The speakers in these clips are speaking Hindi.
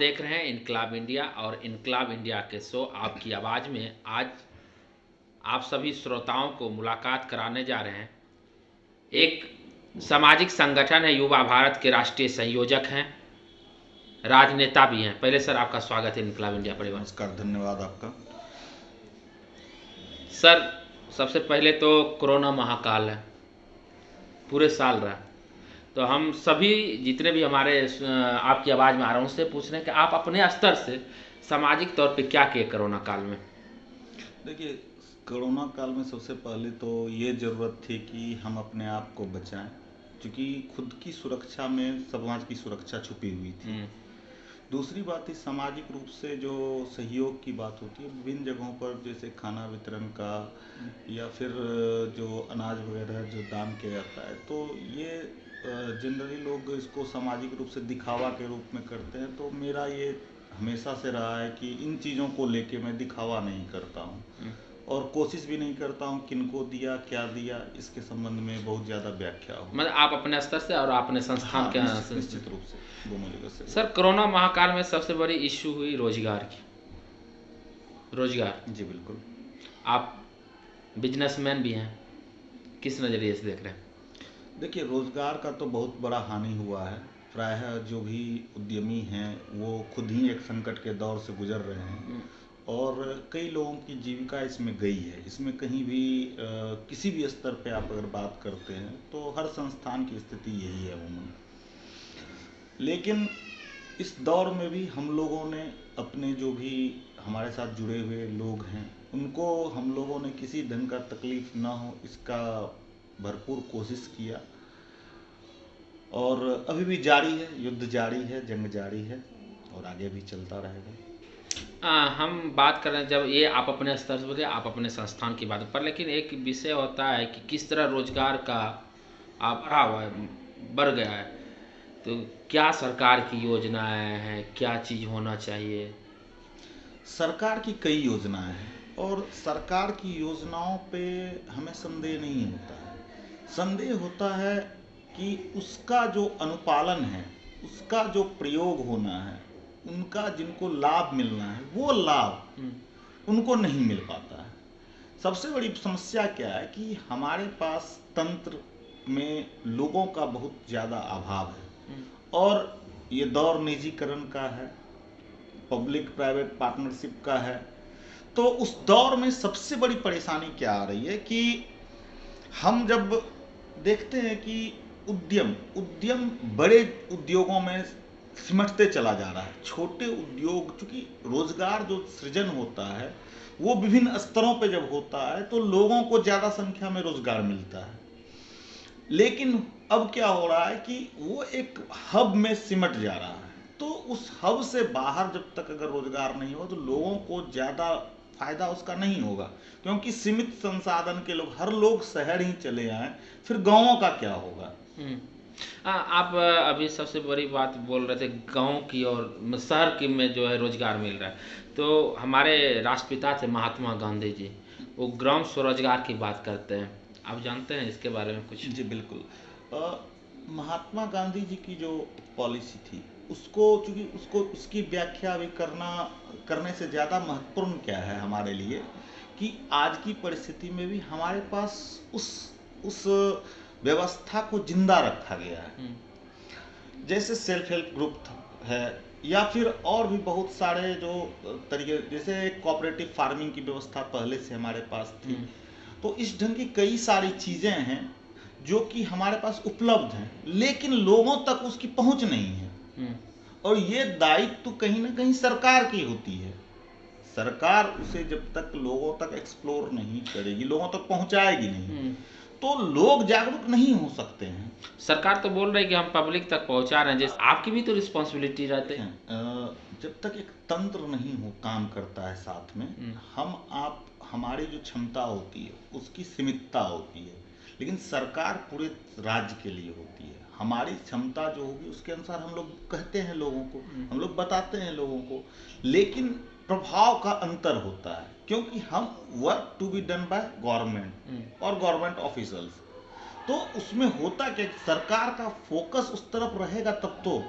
देख रहे हैं इनकलाब इंडिया और इनकलाब इंडिया के शो आपकी आवाज़ में आज आप सभी श्रोताओं को मुलाकात कराने जा रहे हैं। एक सामाजिक संगठन है, युवा भारत के राष्ट्रीय संयोजक हैं, राजनेता भी हैं। पहले सर आपका स्वागत है इनकलाब इंडिया परिवार। नमस्कार, धन्यवाद आपका। सर सबसे पहले तो कोरोना महाकाल है, पूरे साल रहा, तो हम सभी जितने भी हमारे आपकी आवाज़ में आ रहे हैं उससे पूछ रहे हैं कि आप अपने स्तर से सामाजिक तौर पे क्या किए कोरोना काल में। देखिए, कोरोना काल में सबसे पहले तो ये ज़रूरत थी कि हम अपने आप को बचाएं, क्योंकि खुद की सुरक्षा में समाज की सुरक्षा छुपी हुई थी। दूसरी बात थी सामाजिक रूप से जो सहयोग की बात होती है विभिन्न जगहों पर, जैसे खाना वितरण का या फिर जो अनाज वगैरह जो दान किया जाता है, तो ये जनरली लोग इसको सामाजिक रूप से दिखावा के रूप में करते हैं। तो मेरा ये हमेशा से रहा है कि इन चीज़ों को लेके मैं दिखावा नहीं करता हूँ और कोशिश भी नहीं करता हूँ किनको दिया क्या दिया इसके संबंध में बहुत ज़्यादा व्याख्या हो। मतलब आप अपने स्तर से और अपने संस्थान हाँ, के निश्चित रूप से दोनों जगह से। सर कोरोना महाकाल में सबसे बड़ी इश्यू हुई रोजगार की। रोजगार, जी बिल्कुल। आप बिजनेसमैन भी हैं, किस नज़रिए से देख रहे हैं? देखिए, रोजगार का तो बहुत बड़ा हानि हुआ है। प्रायः जो भी उद्यमी हैं वो खुद ही एक संकट के दौर से गुजर रहे हैं और कई लोगों की जीविका इसमें गई है। इसमें कहीं भी किसी भी स्तर पे आप अगर बात करते हैं तो हर संस्थान की स्थिति यही है अमूमन। लेकिन इस दौर में भी हम लोगों ने अपने जो भी हमारे साथ जुड़े हुए लोग हैं उनको हम लोगों ने किसी ढंग का तकलीफ ना हो इसका भरपूर कोशिश किया और अभी भी जारी है, युद्ध जारी है, जंग जारी है और आगे भी चलता रहेगा। हम बात कर रहे हैं, जब ये आप अपने स्तर से बोले, आप अपने संस्थान की बात पर, लेकिन एक विषय होता है कि किस तरह रोजगार का आप बढ़ा हुआ है, बढ़ गया है, तो क्या सरकार की योजनाएं हैं, क्या चीज़ होना चाहिए? सरकार की कई योजनाएं हैं और सरकार की योजनाओं पे हमें संदेह नहीं होता है। संदेह होता है कि उसका जो अनुपालन है, उसका जो प्रयोग होना है, उनका जिनको लाभ मिलना है वो लाभ उनको नहीं मिल पाता है। सबसे बड़ी समस्या क्या है कि हमारे पास तंत्र में लोगों का बहुत ज़्यादा अभाव है और ये दौर निजीकरण का है, पब्लिक प्राइवेट पार्टनरशिप का है। तो उस दौर में सबसे बड़ी परेशानी क्या आ रही है कि हम जब देखते हैं कि उद्यम बड़े उद्योगों में सिमटते चला जा रहा है। छोटे उद्योग, चूंकि रोजगार जो सृजन होता है वो विभिन्न स्तरों पे जब होता है तो लोगों को ज़्यादा संख्या में रोजगार मिलता है। लेकिन अब क्या हो रहा है कि वो एक हब में सिमट जा रहा है। तो उस हब से बाहर जब तक अगर रोजगार नहीं हो तो लोगों को ज़्यादा फायदा उसका नहीं होगा, क्योंकि सीमित संसाधन के लोग, हर लोग शहर ही चले आए, फिर गांवों का क्या होगा। आप अभी सबसे बड़ी बात बोल रहे थे गांव की और शहर की में जो है रोजगार मिल रहा है, तो हमारे राष्ट्रपिता थे महात्मा गांधी जी, वो ग्राम स्वरोजगार की बात करते हैं। आप जानते हैं इसके बारे में कुछ? जी बिल्कुल। महात्मा गांधी जी की जो पॉलिसी थी उसको, चूंकि उसकी व्याख्या भी करने से ज़्यादा महत्वपूर्ण क्या है हमारे लिए कि आज की परिस्थिति में भी हमारे पास उस व्यवस्था को जिंदा रखा गया है। जैसे सेल्फ हेल्प ग्रुप है या फिर और भी बहुत सारे जो तरीके, जैसे कोऑपरेटिव फार्मिंग की व्यवस्था पहले से हमारे पास थी। तो इस ढंग की कई सारी चीज़ें हैं जो कि हमारे पास उपलब्ध हैं, लेकिन लोगों तक उसकी पहुंच नहीं है। और ये दायित्व तो कहीं ना कहीं सरकार की होती है। सरकार उसे जब तक लोगों तक एक्सप्लोर नहीं करेगी, लोगों तक पहुंचाएगी नहीं, तो लोग जागरूक नहीं हो सकते हैं। सरकार तो बोल रही है कि हम पब्लिक तक पहुंचा रहे हैं, जैसे आपकी भी तो रिस्पॉन्सिबिलिटी रहते हैं। जब तक एक तंत्र नहीं हो काम करता है साथ में, आप हमारी जो क्षमता होती है उसकी सीमितता होती है, लेकिन सरकार पूरे राज्य के लिए होती है। हमारी क्षमता जो होगी उसके अनुसार हम लोग कहते हैं लोगों को, हम लोग बताते हैं लोगों को, लेकिन प्रभाव का अंतर होता है, क्योंकि हम work to be done by government और गवर्नमेंट ऑफिसर्स। तो उसमें होता क्या, सरकार का फोकस उस तरफ रहेगा तब तो।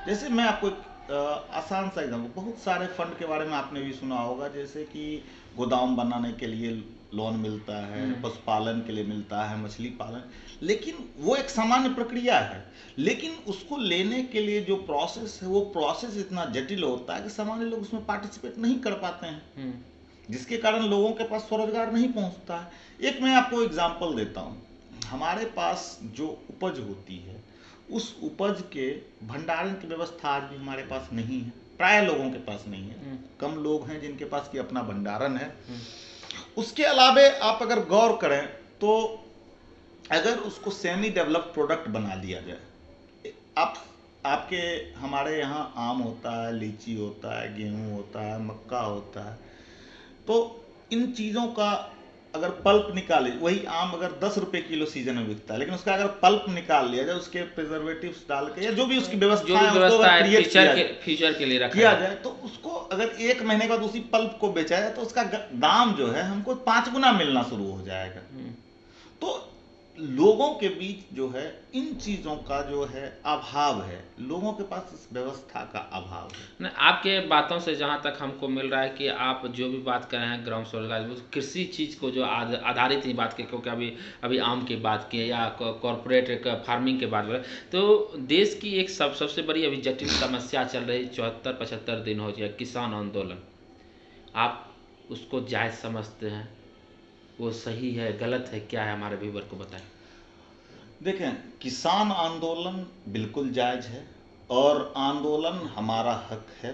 जैसे मैं आपको एक आसान सा एग्जाम्पल, बहुत सारे फंड के बारे में आपने भी सुना होगा, जैसे कि गोदाम बनाने के लिए लोन मिलता है, पशुपालन के लिए मिलता है, मछली पालन, लेकिन वो एक सामान्य प्रक्रिया है। लेकिन उसको लेने के लिए जो प्रोसेस है, वो प्रोसेस इतना जटिल होता है कि सामान्य लोग उसमें पार्टिसिपेट नहीं कर पाते हैं, जिसके कारण लोगों के पास स्वरोजगार नहीं पहुंचता है। एक मैं आपको एग्जाम्पल देता हूँ, हमारे पास जो उपज होती है, उस उपज के भंडारण की व्यवस्था आज भी हमारे पास नहीं है, प्राय लोगों के पास नहीं है। कम लोग हैं जिनके पास की अपना भंडारण है। उसके अलावे आप अगर गौर करें तो अगर उसको सेमी डेवलप्ड प्रोडक्ट बना लिया जाए, आपके हमारे यहाँ आम होता है, लीची होता है, गेहूं होता है, मक्का होता है, तो इन चीज़ों का अगर पल्प निकाले, वही आम अगर 10 रुपए किलो सीजन में बिकता है, लेकिन उसका अगर पल्प निकाल लिया जाए, उसके प्रिजर्वेटिव्स डाल के या जो भी उसकी व्यवस्था है फ्यूचर के लिए किया जाए, तो उसको अगर 1 महीने बाद उसी पल्प को बेचा जाए तो उसका दाम जो है हमको 5 गुना मिलना शुरू हो जाएगा। तो लोगों के बीच जो है इन चीज़ों का जो है अभाव है, लोगों के पास इस व्यवस्था का अभाव है। नहीं, आपके बातों से जहाँ तक हमको मिल रहा है कि आप जो भी बात कर रहे हैं ग्राम स्वरोजगार, कृषि चीज़ को जो आधारित ही बात की, क्योंकि अभी आम की बात की या कॉरपोरेट फार्मिंग की बात करें, तो देश की एक सबसे बड़ी अभी जटिल समस्या चल रही, 74-75 दिन हो जाए किसान आंदोलन, आप उसको जायज़ समझते हैं? वो सही है, गलत है, क्या है? हमारे व्यूवर को बताएं। देखें, किसान आंदोलन बिल्कुल जायज है और आंदोलन हमारा हक है,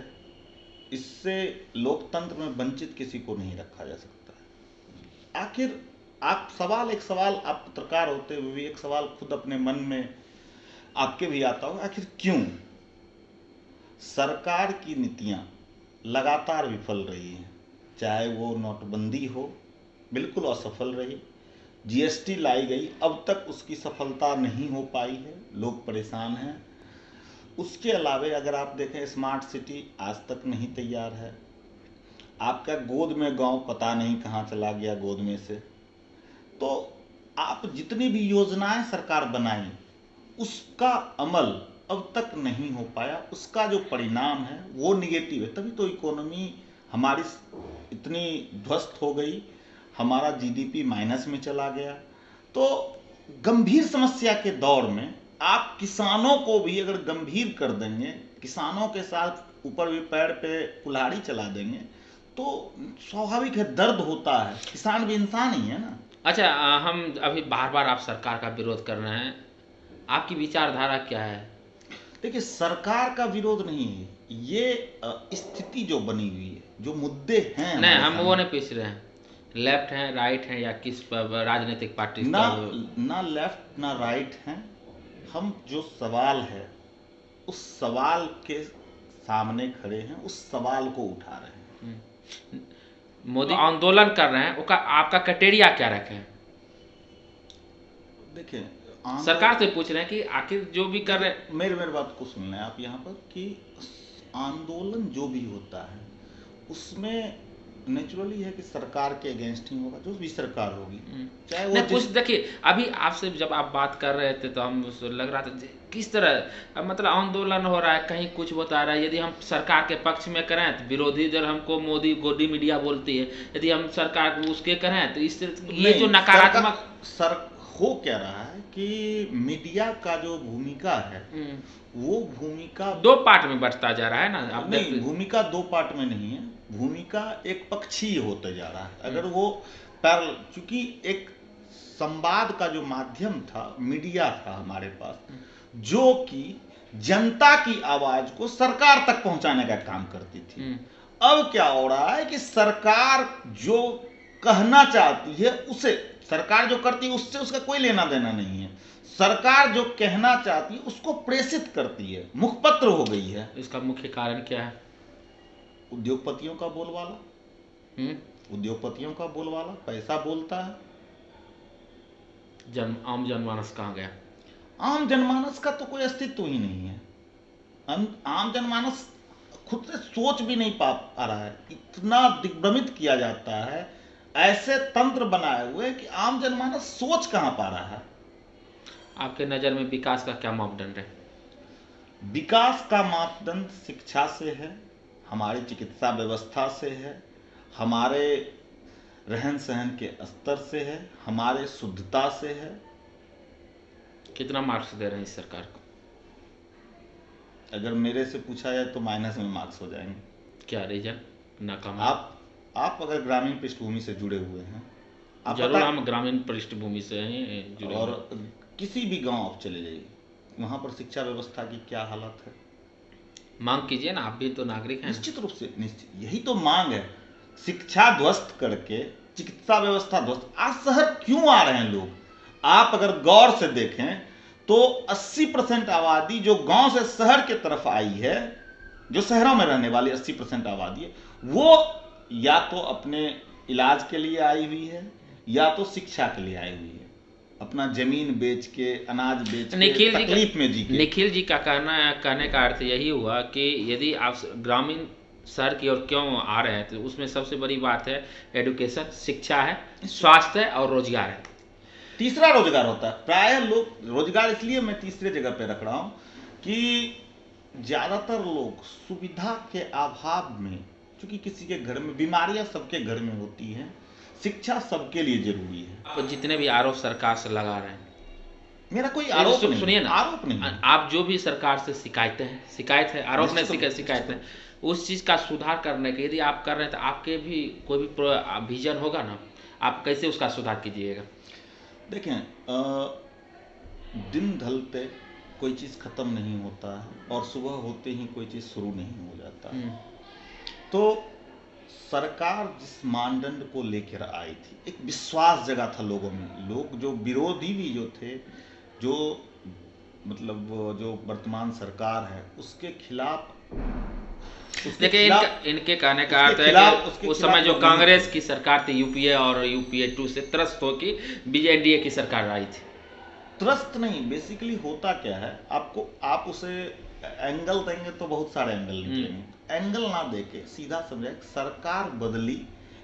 इससे लोकतंत्र में वंचित किसी को नहीं रखा जा सकता है। आखिर एक सवाल आप पत्रकार होते हुए भी एक सवाल खुद अपने मन में आपके भी आता होगा, आखिर क्यों सरकार की नीतियां लगातार विफल रही हैं? चाहे वो नोटबंदी हो, बिल्कुल असफल रही, जीएसटी लाई गई, अब तक उसकी सफलता नहीं हो पाई है, लोग परेशान हैं। उसके अलावे अगर आप देखें, स्मार्ट सिटी आज तक नहीं तैयार है, आपका गोद में गांव पता नहीं कहाँ चला गया गोद में से। तो आप जितनी भी योजनाएं सरकार बनाई, उसका अमल अब तक नहीं हो पाया, उसका जो परिणाम है वो निगेटिव है। तभी तो इकोनॉमी हमारी इतनी ध्वस्त हो गई, हमारा जीडीपी माइनस में चला गया। तो गंभीर समस्या के दौर में आप किसानों को भी अगर गंभीर कर देंगे, किसानों के साथ ऊपर भी पैर पे कुल्हाड़ी चला देंगे, तो स्वाभाविक है दर्द होता है, किसान भी इंसान ही है ना। अच्छा, हम अभी बार बार आप सरकार का विरोध कर रहे हैं, आपकी विचारधारा क्या है? देखिए, सरकार का विरोध नहीं है, ये स्थिति जो बनी हुई है, जो मुद्दे हैं, नहीं, हम वो नहीं पूछ रहे हैं लेफ्ट हैं राइट हैं या किस राजनीतिक पार्टी ना लेफ्ट ना राइट हैं। हम जो सवाल है उस सवाल के सामने खड़े हैं, उस सवाल को उठा रहे हैं। मोदी आंदोलन कर रहे हैं, उसका आपका क्राइटेरिया क्या रखे हैं? देखिए, सरकार से पूछ रहे हैं कि आखिर जो भी कर रहे हैं, मेरी बात को सुन लें आप यहाँ पर, कि आंदोलन जो भी होता है उसमें नेचुरली है कि सरकार के अगेंस्ट ही होगा, जो भी सरकार होगी, चाहे वो कुछ। देखिए, अभी आपसे जब आप बात कर रहे थे तो हम लग रहा था किस तरह मतलब आंदोलन हो रहा है, कहीं कुछ बता रहा है। यदि हम सरकार के पक्ष में करें तो विरोधी दल हमको मोदी गोदी मीडिया बोलती है, यदि हम सरकार उसके करें तो इस ये जो नकारात्मक हो क्या रहा है कि मीडिया का जो भूमिका है वो भूमिका 2 पार्ट में बढ़ता जा रहा है ना। आप नहीं, भूमिका 2 पार्ट में नहीं है, भूमिका एक पक्षीय होते जा रहा है। अगर वो चूंकि एक संवाद का जो माध्यम था, मीडिया था हमारे पास, जो कि जनता की आवाज को सरकार तक पहुंचाने का काम करती थी। अब क्या हो रहा है कि सरकार जो कहना चाहती है उसे, सरकार जो करती है उससे उसका कोई लेना देना नहीं है, सरकार जो कहना चाहती है उसको प्रेषित करती है, मुखपत्र हो गई है। इसका मुख्य कारण क्या है? उद्योगपतियों का बोलबाला, उद्योगपतियों का बोलबाला, पैसा बोलता है। आम जनमानस कहाँ गया? आम जनमानस का तो कोई अस्तित्व ही नहीं है। आम जनमानस खुद से सोच भी नहीं पा रहा है, इतना दिग्भ्रमित किया जाता है, ऐसे तंत्र बनाए हुए कि आम जनमानस सोच कहां पा रहा है। आपके नजर में विकास का क्या मापदंड है? विकास का मापदंड शिक्षा से है, हमारी चिकित्सा व्यवस्था से है, हमारे रहन सहन के स्तर से है, हमारे शुद्धता से है। कितना मार्क्स दे रहे हैं इस सरकार को? अगर मेरे से पूछा जाए तो माइनस में मार्क्स हो जाएंगे। क्या रीजन? नाकाम? आप अगर ग्रामीण पृष्ठभूमि से जुड़े हुए हैं, आप जरूर, हम ग्रामीण पृष्ठभूमि से हैं जुड़े और हुए। किसी भी गांव आप चले जाइए, वहां पर शिक्षा व्यवस्था की क्या हालत है। मांग कीजिए ना, आप भी तो नागरिक हैं। निश्चित रूप से, निश्चित, यही तो मांग है। शिक्षा ध्वस्त करके चिकित्सा व्यवस्था ध्वस्त। आज शहर क्यों आ रहे हैं लोग? आप अगर गौर से देखें तो 80% आबादी जो गांव से शहर की तरफ आई है, जो शहरों में रहने वाली 80% आबादी है, वो या तो अपने इलाज के लिए आई हुई है या तो शिक्षा के लिए आई हुई है। अपना जमीन बेच के, अनाज बेच के, तकलीफ में जी के। निखिल जी का कहने का अर्थ यही हुआ कि यदि आप ग्रामीण शहर की ओर क्यों आ रहे हैं, तो उसमें सबसे बड़ी बात है एडुकेशन, शिक्षा है, स्वास्थ्य है और रोजगार है। तीसरा रोजगार होता है। प्राय लोग रोजगार, इसलिए मैं तीसरे जगह पे रख रहा हूं कि ज्यादातर लोग सुविधा के अभाव में, क्योंकि किसी के घर में बीमारियां सबके घर में होती हैं, शिक्षा सबके लिए जरूरी है। आप जितने भी आरोप सरकार से लगा रहे हैं, मेरा कोई आरोप नहीं, सुनिए ना, आरोप नहीं। आप जो भी सरकार से शिकायत है, आरोप नहीं, शिकायत है, उस चीज का सुधार करने के यदि आप कर रहे हैं तो आपके भी कोई भी विजन होगा ना, आप कैसे उसका सुधार कीजिएगा? देखें, दिन ढलते कोई चीज खत्म नहीं होता है और सुबह होते ही कोई चीज शुरू नहीं हो जाता है। तो सरकार जिस मानदंड को लेकर आई थी, एक विश्वास जगा था लोगों में। लोग जो विरोधी भी जो थे, जो मतलब जो वर्तमान सरकार है उसके खिलाफ, देखिए इनके कहने का अर्थ है कि उस समय जो कांग्रेस की सरकार थी, यूपीए और यूपीए 2 से त्रस्त हो कि बीजेडीए की सरकार आई थी। त्रस्त नहीं, बेसिकली होता क्या है, आपको आप उसे एंगल देंगे तो बहुत सारे एंगल निकलेंगे। एंगल ना देके सीधा समझे, सरकार बदली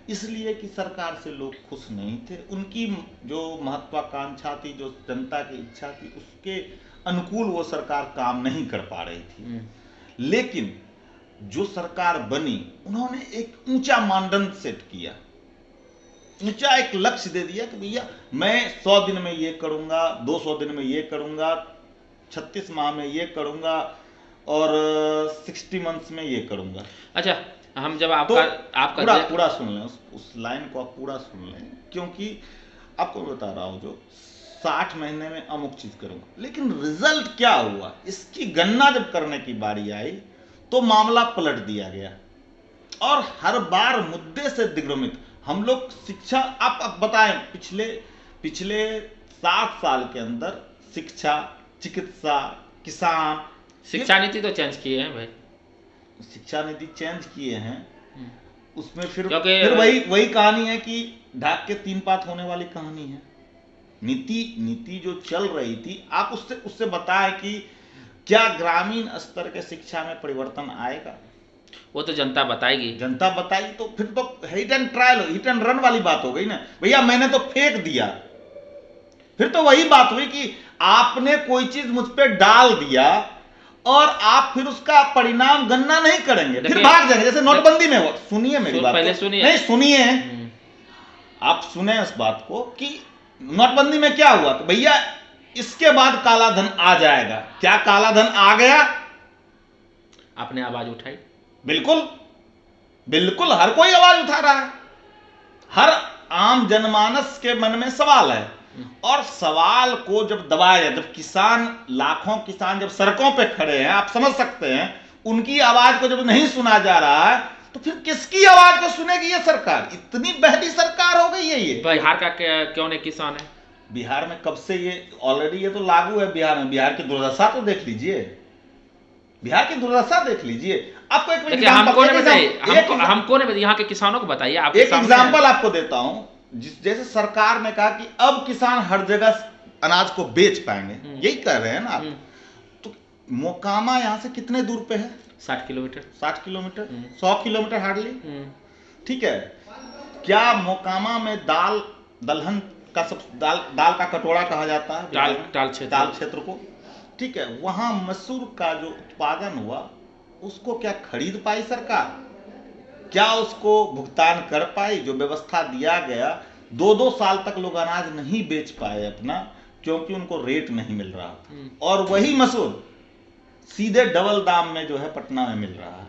इसलिए कि सरकार से लोग खुश नहीं थे। उनकी जो महत्वाकांक्षा थी, जो जनता की इच्छा थी, उसके अनुकूल वो सरकार काम नहीं कर पा रही थी। लेकिन जो सरकार बनी, उन्होंने एक ऊंचा मानदंड सेट किया, ऊंचा एक लक्ष्य दे दिया कि भैया मैं 100 दिन में ये करूंगा, 200 दिन में ये करूंगा, 36 माह में ये करूंगा और 60 मंथ्स में ये करूंगा। अच्छा, हम जब आपका पूरा सुन लें, उस लाइन को आप पूरा सुन लें, क्योंकि आपको बता रहा हूं, जो 60 महीने में अमुक चीज करूंगा, लेकिन रिजल्ट क्या हुआ, इसकी गणना जब करने की बारी आई तो मामला पलट दिया गया और हर बार मुद्दे से दिग्भ्रमित। हम लोग शिक्षा, आप बताएं, पिछले 7 साल के अंदर शिक्षा, चिकित्सा, किसान, शिक्षा नीति तो चेंज किए हैं भाई, शिक्षा नीति चेंज किए हैं, उसमें फिर वही कहानी है कि ढाक के 3 पात होने वाली कहानी है। नीति जो चल रही थी, आप उससे बताएं कि क्या ग्रामीण स्तर के शिक्षा में परिवर्तन आएगा? वो तो जनता बताएगी। जनता बताएगी तो फिर तो hit and trial, hit and run वाली बात हो गई ना। भैया मैंने तो फेंक दिया, फिर तो वही बात हुई कि आपने कोई चीज मुझ पर डाल दिया और आप फिर उसका परिणाम गणना नहीं करेंगे, फिर भाग जाएंगे, जैसे नोटबंदी में हुआ। सुनिए मेरी बात, पहले सुनिए, नहीं सुनिए, आप सुने इस बात को कि नोटबंदी में क्या हुआ, तो भैया इसके बाद काला धन आ जाएगा। क्या काला धन आ गया? आपने आवाज उठाई? बिल्कुल बिल्कुल, हर कोई आवाज उठा रहा है, हर आम जनमानस के मन में सवाल है। और सवाल को जब दबाया जाए, जब लाखों किसान जब सड़कों पे खड़े हैं, आप समझ सकते हैं, उनकी आवाज को जब नहीं सुना जा रहा है तो फिर किसकी आवाज को सुनेगी ये सरकार? इतनी बहरी सरकार हो गई है ये। बिहार का क्यों नहीं किसान है? बिहार में कब से ये ऑलरेडी ये तो लागू है बिहार में। बिहार की दुर्दशा तो देख लीजिए, बिहार की दुर्दशा देख लीजिए। आपको एक हमको नहीं बताइए, यहाँ के किसानों को बताइए। आप एक एग्जाम्पल आपको देता हूं, जैसे सरकार ने कहा कि अब किसान हर जगह अनाज को बेच पाएंगे, यही कह रहे हैं ना आप। तो मोकामा यहां से कितने दूर पे है? 60 किलोमीटर। 60 किलोमीटर, 100 किलोमीटर हार्डली, ठीक है। क्या मोकामा में दलहन का सब दाल का कटोरा कहा जाता है, दाल क्षेत्र को, ठीक है, वहां मसूर का जो उत्पादन हुआ उसको क्या खरीद पाई सरकार? क्या उसको भुगतान कर पाई? जो व्यवस्था दिया गया, 2-2 साल तक लोग अनाज नहीं बेच पाए अपना, क्योंकि उनको रेट नहीं मिल रहा था। और वही मसूर सीधे डबल दाम में जो है पटना में मिल रहा है,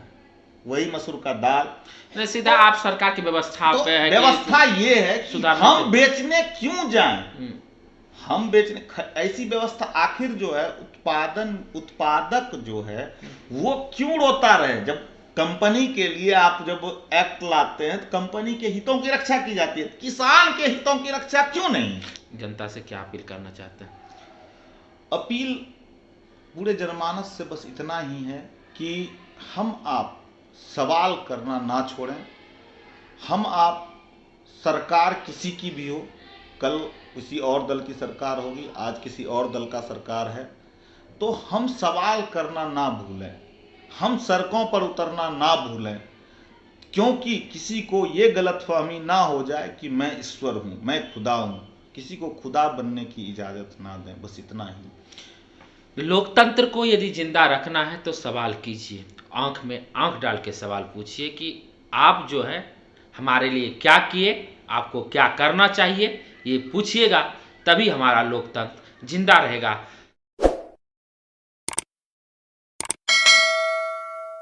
वही मसूर का दाल। नहीं, सीधा आप सरकार की व्यवस्था तो पे है व्यवस्था ये है कि सुधारना हम चाहिए। बेचने क्यों जाएं? हम बेचने ऐसी व्यवस्था आखिर जो है उत्पादक जो है वो क्यों रोता रहे? जब कंपनी के लिए आप जब एक्ट लाते हैं तो कंपनी के हितों की रक्षा की जाती है, किसान के हितों की रक्षा क्यों नहीं? जनता से क्या अपील करना चाहते हैं? अपील पूरे जनमानस से बस इतना ही है कि हम आप सवाल करना ना छोड़ें। हम आप सरकार किसी की भी हो, कल किसी और दल की सरकार होगी, आज किसी और दल का सरकार है, तो हम सवाल करना ना भूलें, हम सड़कों पर उतरना ना भूलें, क्योंकि किसी को ये गलतफहमी ना हो जाए कि मैं ईश्वर हूं, मैं खुदा हूं। किसी को खुदा बनने की इजाजत ना दें, बस इतना ही। लोकतंत्र को यदि जिंदा रखना है तो सवाल कीजिए, आंख में आंख डाल के सवाल पूछिए कि आप जो है हमारे लिए क्या किए, आपको क्या करना चाहिए, ये पूछिएगा, तभी हमारा लोकतंत्र जिंदा रहेगा।